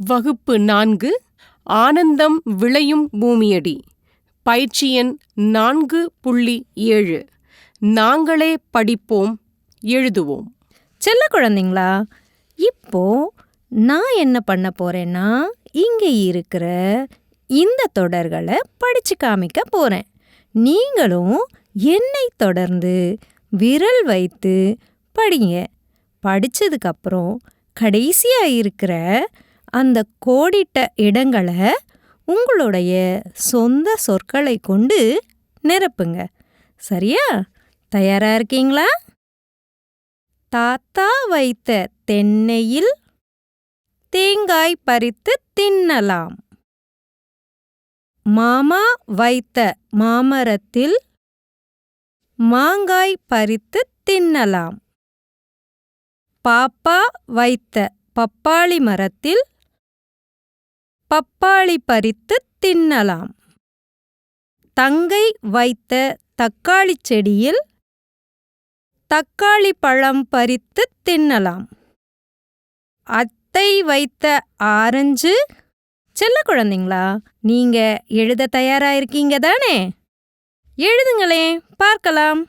வகுப்பு 4 ஆனந்தம் விளையும் பூமியடி. பயிற்சி எண் 4.7. நாங்களே படிப்போம், எழுதுவோம். செல்ல குழந்தைங்களா, இப்போ நான் என்ன பண்ண போறேன்னா, இங்கே இருக்கிற இந்த தொடர்களை படிச்சு காமிக்க போறேன். நீங்களும் என்னை தொடர்ந்து விரல் வைத்து படிங்க. படிச்சதுக்கு அப்புறம் கடைசியா இருக்கிற அந்த கோடிட்ட இடங்களை உங்களுடைய சொந்த சொற்களை கொண்டு நிரப்புங்க. சரியா? தயாரா இருக்கீங்களா? தாத்தா வைத்த தென்னையில் தேங்காய் பறித்து தின்னலாம். மாமா வைத்த மாமரத்தில் மாங்காய் பறித்து தின்னலாம். பாப்பா வைத்த பப்பாளி மரத்தில் பப்பாளி பறித்து தின்னலாம். தங்கை வைத்த தக்காளி செடியில் தக்காளி பழம் பறித்து தின்னலாம். அத்தை வைத்த ஆரஞ்சு. செல்ல குழந்தைங்களா, நீங்க எழுத தயாரா இருக்கீங்க தானே? எழுதுங்களே, பார்க்கலாம்.